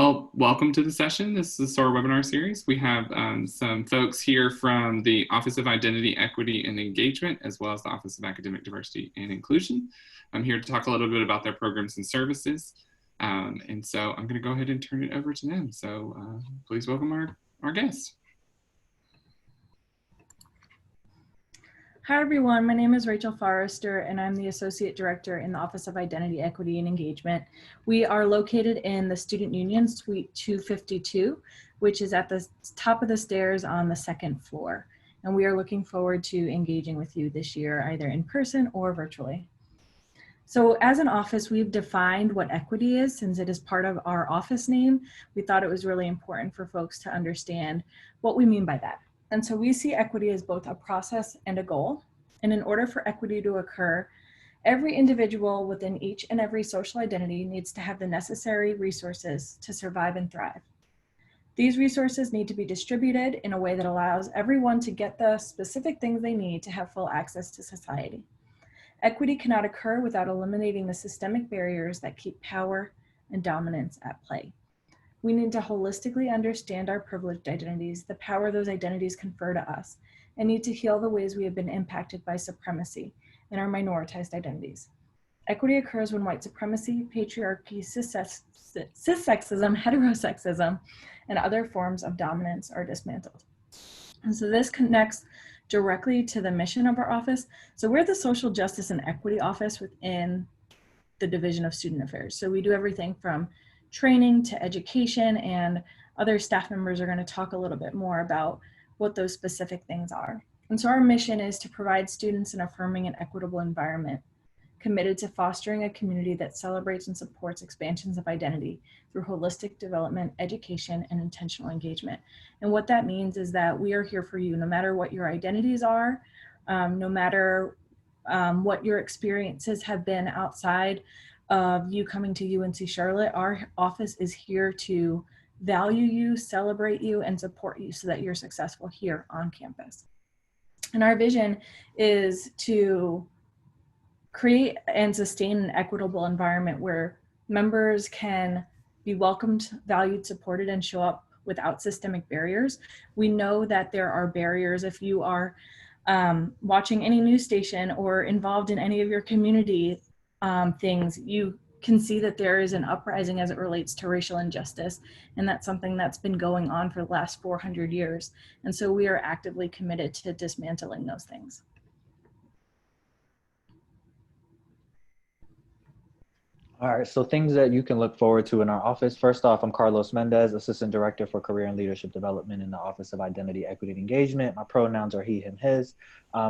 Well, welcome to the session. This is the SOAR webinar series. We have some folks here from the Office of Identity, Equity, and Engagement, as well as the Office of Academic Diversity and Inclusion. I'm here to talk a little bit about their programs and services. And so I'm going to go ahead and turn it over to them. So please welcome our guests. Hi everyone, my name is Rachel Forrester and I'm the Associate Director in the Office of Identity, Equity, and Engagement. We are located in the Student Union Suite 252, which is at the top of the stairs on the second floor. And we are looking forward to engaging with you this year, either in person or virtually. So as an office, we've defined what equity is since it is part of our office name. We thought it was really important for folks to understand what we mean by that. And so we see equity as both a process and a goal. And in order for equity to occur, every individual within each and every social identity needs to have the necessary resources to survive and thrive. These resources need to be distributed in a way that allows everyone to get the specific things they need to have full access to society. Equity cannot occur without eliminating the systemic barriers that keep power and dominance at play. We need to holistically understand our privileged identities, the power those identities confer to us, and need to heal the ways we have been impacted by supremacy in our minoritized identities. Equity occurs when white supremacy, patriarchy, cissexism, heterosexism, and other forms of dominance are dismantled. And so this connects directly to the mission of our office. So we're the Social Justice and Equity Office within the Division of Student Affairs. So we do everything from training to education, and other staff members are going to talk a little bit more about what those specific things are. And so our mission is to provide students an affirming and equitable environment, committed to fostering a community that celebrates and supports expansions of identity through holistic development, education, and intentional engagement. And what that means is that we are here for you, no matter what your identities are, no matter what your experiences have been outside of you coming to UNC Charlotte. Our office is here to value you, celebrate you, and support you so that you're successful here on campus. And our vision is to create and sustain an equitable environment where members can be welcomed, valued, supported, and show up without systemic barriers. We know that there are barriers if you are watching any news station or involved in any of your community things. You can see that there is an uprising as it relates to racial injustice, and that's something that's been going on for the last 400 years. And so we are actively committed to dismantling those things. All right, so things that you can look forward to in our office. First off, I'm Carlos Mendez, Assistant Director for Career and Leadership Development in the Office of Identity, Equity, and Engagement. My pronouns are he, him, his.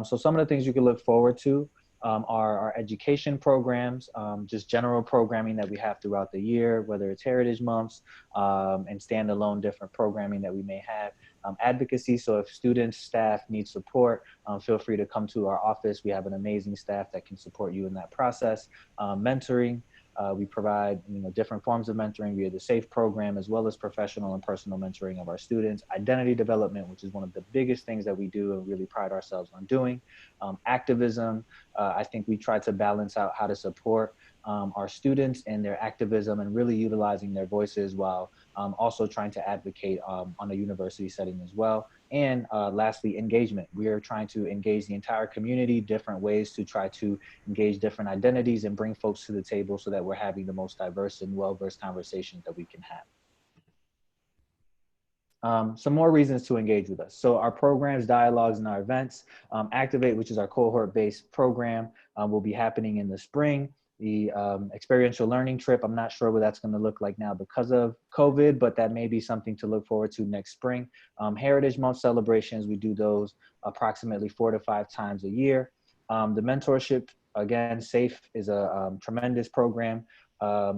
So some of the things you can look forward to are our education programs, just general programming that we have throughout the year, whether it's Heritage Months and standalone different programming that we may have. Advocacy, so if students, staff need support, feel free to come to our office. We have an amazing staff that can support you in that process. Mentoring. We provide different forms of mentoring via the SAFE program, as well as professional and personal mentoring of our students. Identity development, which is one of the biggest things that we do and really pride ourselves on doing. Activism, I think we try to balance out how to support our students and their activism and really utilizing their voices while also trying to advocate on a university setting as well. And lastly, engagement. We are trying to engage the entire community, different ways to try to engage different identities and bring folks to the table so that we're having the most diverse and well-versed conversations that we can have. Some more reasons to engage with us. So our programs, dialogues, and our events. Activate, which is our cohort-based program, will be happening in the spring. The experiential learning trip, I'm not sure what that's going to look like now because of COVID, but that may be something to look forward to next spring. Heritage Month celebrations, we do those approximately 4 to 5 times a year. The mentorship, again, SAFE is a tremendous program.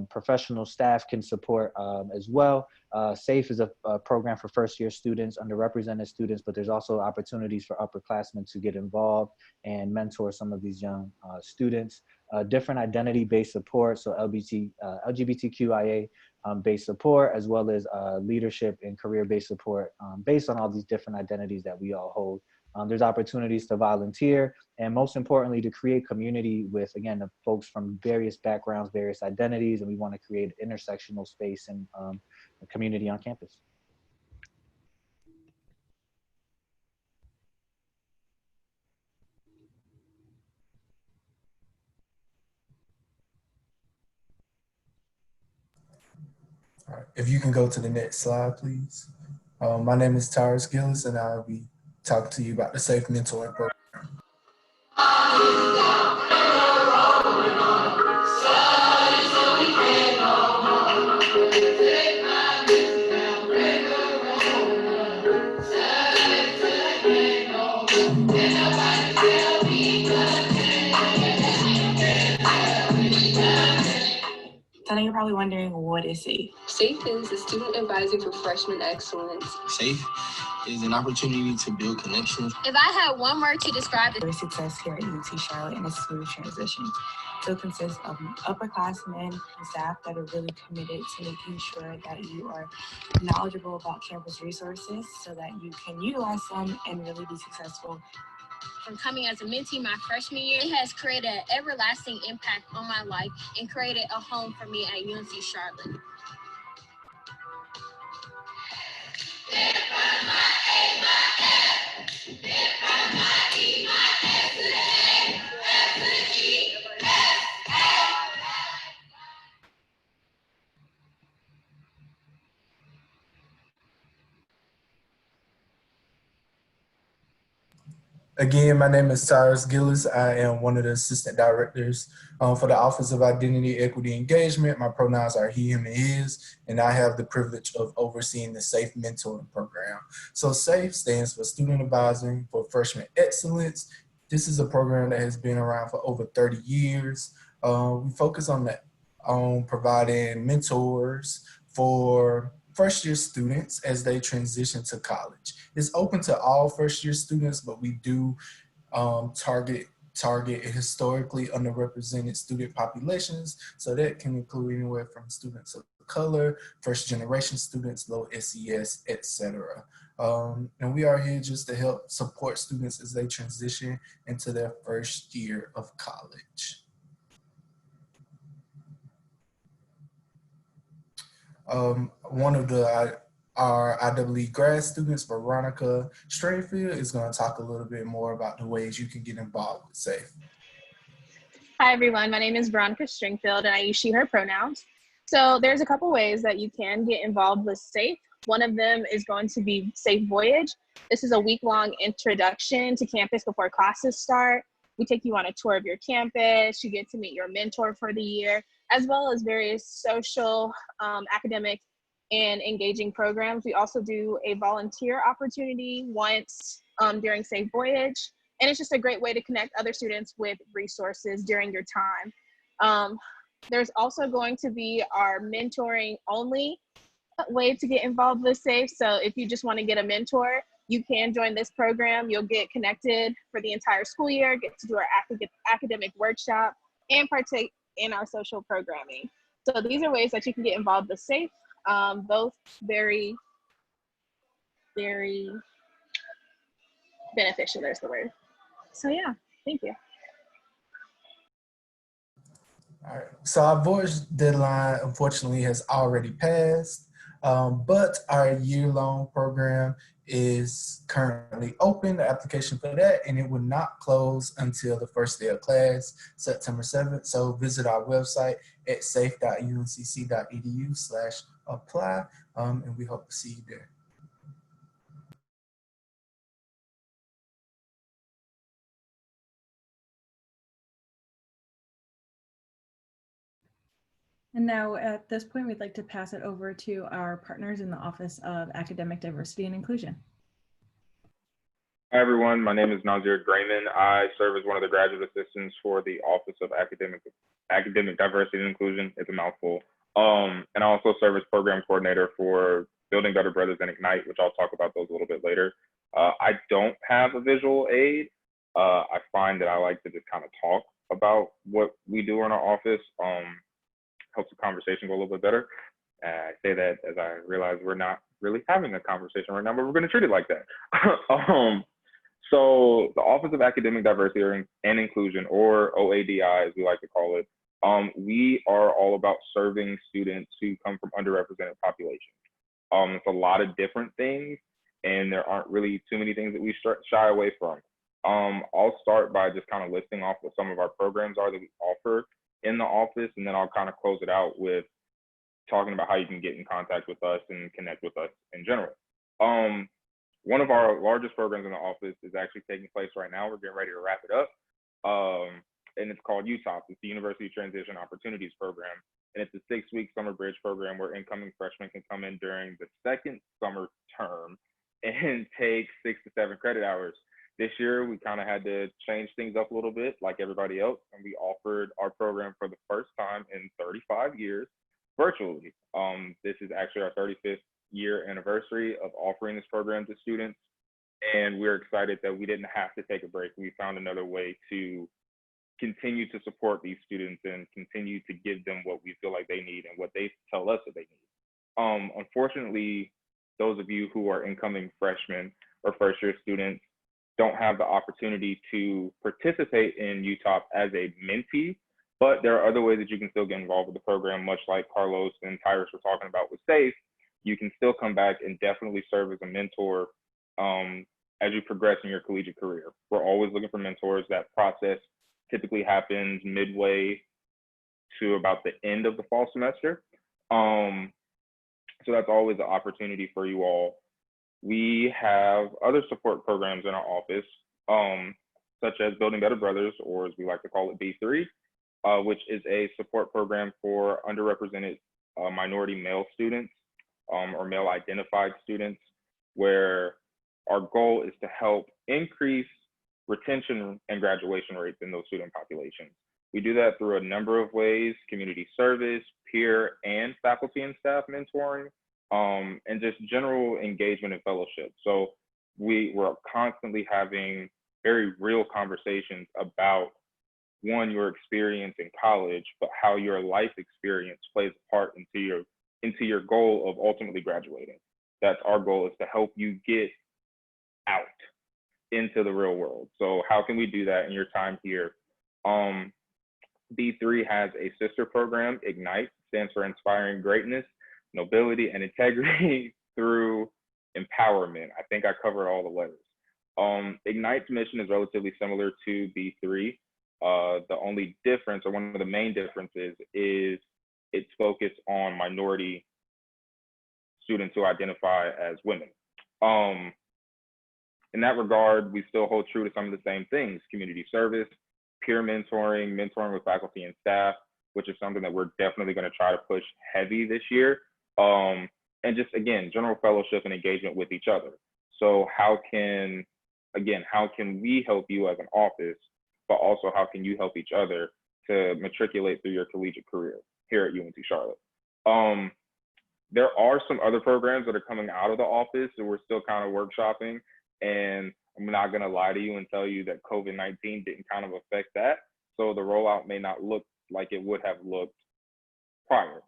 Professional staff can support as well. SAFE is a program for first-year students, underrepresented students, but there's also opportunities for upperclassmen to get involved and mentor some of these young students. Different identity-based support, so LGBTQIA based support, as well as leadership and career-based support based on all these different identities that we all hold. There's opportunities to volunteer, and most importantly, to create community with, again, the folks from various backgrounds, various identities, and we want to create intersectional space and community on campus. All right. If you can go to the next slide, please. My name is Tyrus Gillis, and I'll be talking to you about the Safe Mentoring Program. So now you're probably wondering, what is SAFE? SAFE is the Student Advising for Freshman Excellence. SAFE is an opportunity to build connections. If I had one word to describe it, Your success here at UT Charlotte and a smooth transition. So it consists of upperclassmen and staff that are really committed to making sure that you are knowledgeable about campus resources so that you can utilize them and really be successful. from coming as a mentee my freshman year, it has created an everlasting impact on my life and created a home for me at UNC Charlotte. Again, my name is Cyrus Gillis. I am one of the assistant directors for the Office of Identity, Equity, Engagement. My pronouns are he, him, and his, and I have the privilege of overseeing the SAFE Mentoring Program. So SAFE stands for Student Advising for Freshman Excellence. This is a program that has been around for over 30 years. We focus on providing mentors for first-year students as they transition to college. It's open to all first-year students, but we do target historically underrepresented student populations. So that can include anywhere from students of color, first-generation students, low SES, etc. And we are here just to help support students as they transition into their first year of college. One of our IEE grad students, Veronica Stringfield, is going to talk a little bit more about the ways you can get involved with SAFE. Hi, everyone. My name is Veronica Stringfield, and I use she, her pronouns. So there's a couple ways that you can get involved with SAFE. One of them is going to be Safe Voyage. This is a week-long introduction to campus before classes start. We take you on a tour of your campus. You get to meet your mentor for the year, as well as various social, academic, and engaging programs. We also do a volunteer opportunity once during Safe Voyage. And it's just a great way to connect other students with resources during your time. There's also going to be our mentoring only way to get involved with SAFE. So if you just want to get a mentor, you can join this program. You'll get connected for the entire school year, get to do our academic workshop, and partake in our social programming. So these are ways that you can get involved with SAFE, both very, very beneficial, there's the word. So yeah, thank you. All right, so our voyage deadline unfortunately has already passed, but our year-long program is currently open, the application for that, and it will not close until the first day of class, September 7th. So visit our website at safe.uncc.edu/apply, and we hope to see you there. And now at this point, we'd like to pass it over to our partners in the Office of Academic Diversity and Inclusion. Hi, everyone. My name is Nazir Grayman. I serve as one of the graduate assistants for the Office of Academic Diversity and Inclusion. It's a mouthful. And I also serve as program coordinator for Building Better Brothers and Ignite, which I'll talk about those a little bit later. I don't have a visual aid. I find that I like to just kind of talk about what we do in our office. Helps the conversation go a little bit better. I say that as I realize we're not really having a conversation right now, but we're going to treat it like that. So the Office of Academic Diversity and Inclusion, or OADI as we like to call it, we are all about serving students who come from underrepresented populations. It's a lot of different things, and there aren't really too many things that we shy away from. I'll start by just kind of listing off what some of our programs are that we offer in the office, and then I'll kind of close it out with talking about how you can get in contact with us and connect with us in general. One of our largest programs in the office is actually taking place right now. We're getting ready to wrap it up. And it's called UTOP. It's the University Transition Opportunities Program. And it's a 6-week summer bridge program where incoming freshmen can come in during the second summer term and take 6 to 7 credit hours. This year, we kind of had to change things up a little bit like everybody else. And we offered our program for the first time in 35 years virtually. This is actually our 35th year anniversary of offering this program to students. And we're excited that we didn't have to take a break. We found another way to continue to support these students and continue to give them what we feel like they need and what they tell us that they need. Unfortunately, those of you who are incoming freshmen or first year students don't have the opportunity to participate in UTOP as a mentee, but there are other ways that you can still get involved with the program, much like Carlos and Tyrus were talking about with SAFE. You can still come back and definitely serve as a mentor as you progress in your collegiate career. We're always looking for mentors. That process typically happens midway to about the end of the fall semester. So that's always an opportunity for you all. We have other support programs in our office, such as Building Better Brothers, or as we like to call it, B3, which is a support program for underrepresented minority male students or male identified students, where our goal is to help increase retention and graduation rates in those student populations. We do that through a number of ways: community service, peer and faculty and staff mentoring, and just general engagement and fellowship. So we're constantly having very real conversations about, one, your experience in college, but how your life experience plays a part into your goal of ultimately graduating. That's our goal, is to help you get out into the real world. So how can we do that in your time here? B3 has a sister program, Ignite, stands for Inspiring Greatness, Nobility, and Integrity through Empowerment. I think I covered all the letters. Ignite's mission is relatively similar to B3. The only difference, or one of the main differences, is its focus on minority students who identify as women. In that regard, we still hold true to some of the same things: community service, peer mentoring, mentoring with faculty and staff, which is something that we're definitely going to try to push heavy this year. And just, again, general fellowship and engagement with each other. So how can we help you as an office, but also how can you help each other to matriculate through your collegiate career here at UNC Charlotte? There are some other programs that are coming out of the office that we're still kind of workshopping. And I'm not going to lie to you and tell you that COVID-19 didn't kind of affect that. So the rollout may not look like it would have looked prior.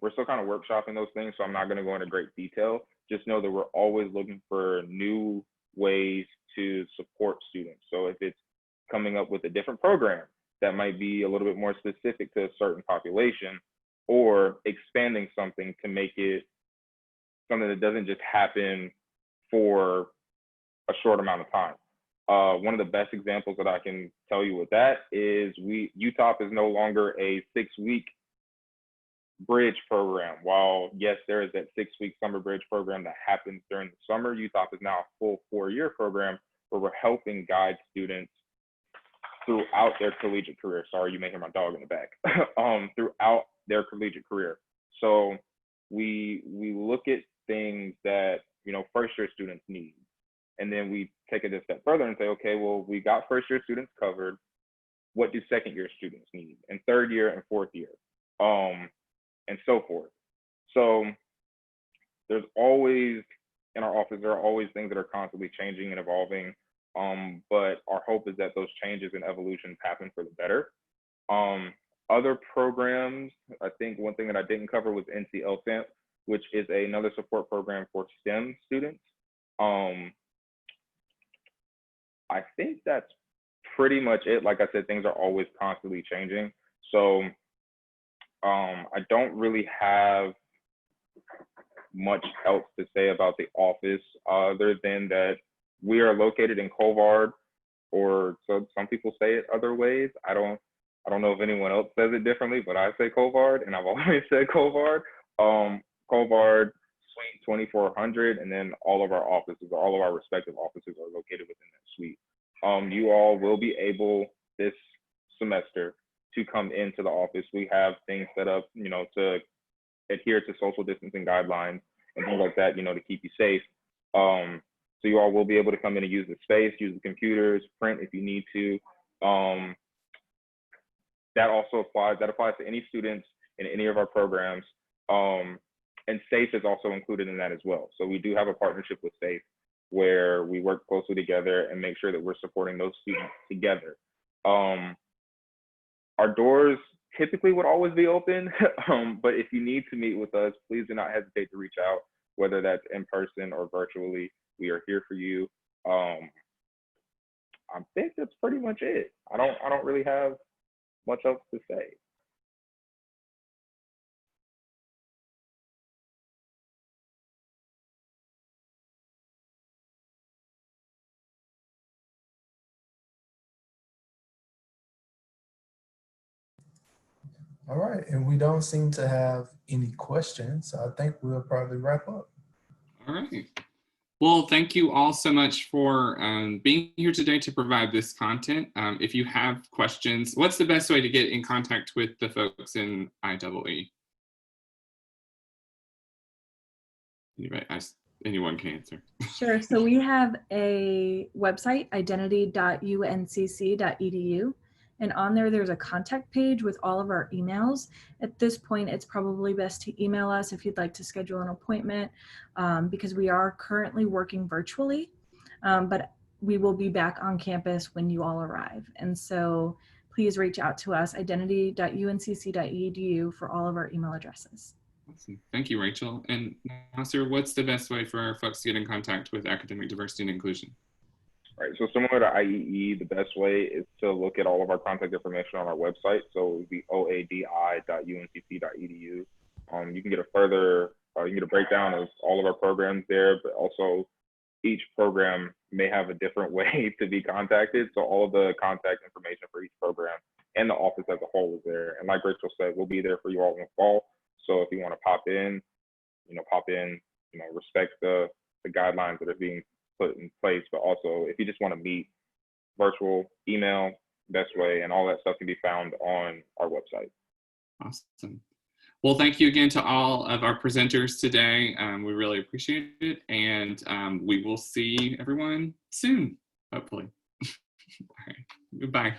We're still kind of workshopping those things, so I'm not going to go into great detail. Just know that we're always looking for new ways to support students. So if it's coming up with a different program that might be a little bit more specific to a certain population, or expanding something to make it something that doesn't just happen for a short amount of time. One of the best examples that I can tell you with that is UTOP is no longer a 6-week bridge program. While yes, there is that 6-week summer bridge program that happens during the summer, UTOP is now a full 4-year program where we're helping guide students throughout their collegiate career. Sorry, you may hear my dog in the back. Throughout their collegiate career. So we look at things that, first year students need. And then we take it a step further and say, okay, well, we got first year students covered. What do second year students need? And third year and fourth year, and so forth. So there's always, in our office, there are always things that are constantly changing and evolving. But our hope is that those changes and evolutions happen for the better. Other programs, I think one thing that I didn't cover was NC-LSAMP, which is another support program for STEM students. I think that's pretty much it. Like I said, things are always constantly changing. So I don't really have much else to say about the office other than that we are located in Colvard, or so some people say it other ways. I don't know if anyone else says it differently, but I say Colvard, and I've always said Colvard. Colvard Suite 2400, and then all of our offices, all of our respective offices are located within that suite. You all will be able this semester to come into the office. We have things set up, you know, to adhere to social distancing guidelines and things like that, you know, to keep you safe. So you all will be able to come in and use the space, use the computers, print if you need to. That also applies to any students in any of our programs. And SAFE is also included in that as well. So we do have a partnership with SAFE where we work closely together and make sure that we're supporting those students together. Our doors typically would always be open, but if you need to meet with us, please do not hesitate to reach out, whether that's in person or virtually. We are here for you. I think that's pretty much it. I don't really have much else to say. All right, and we don't seem to have any questions, so I think we'll probably wrap up. All right. Well, thank you all so much for being here today to provide this content. If you have questions, what's the best way to get in contact with the folks in IEE? Anyone can answer. Sure. So we have a website, identity.uncc.edu. And on there, there's a contact page with all of our emails. At this point, it's probably best to email us if you'd like to schedule an appointment, because we are currently working virtually, but we will be back on campus when you all arrive. And so please reach out to us, identity.uncc.edu, for all of our email addresses. Awesome. Thank you, Rachel. And Nasser, what's the best way for our folks to get in contact with academic diversity and inclusion? Right, so similar to IEE, the best way is to look at all of our contact information on our website. So it would be oadi.uncc.edu. You can get a breakdown of all of our programs there, but also each program may have a different way to be contacted. So all of the contact information for each program and the office as a whole is there. And like Rachel said, we'll be there for you all in the fall. So if you want to pop in, respect the guidelines that are being put in place, but also if you just want to meet, virtual, email, best way, and all that stuff can be found on our website. Awesome. Well, thank you again to all of our presenters today. We really appreciate it, and we will see everyone soon, hopefully. All right, goodbye.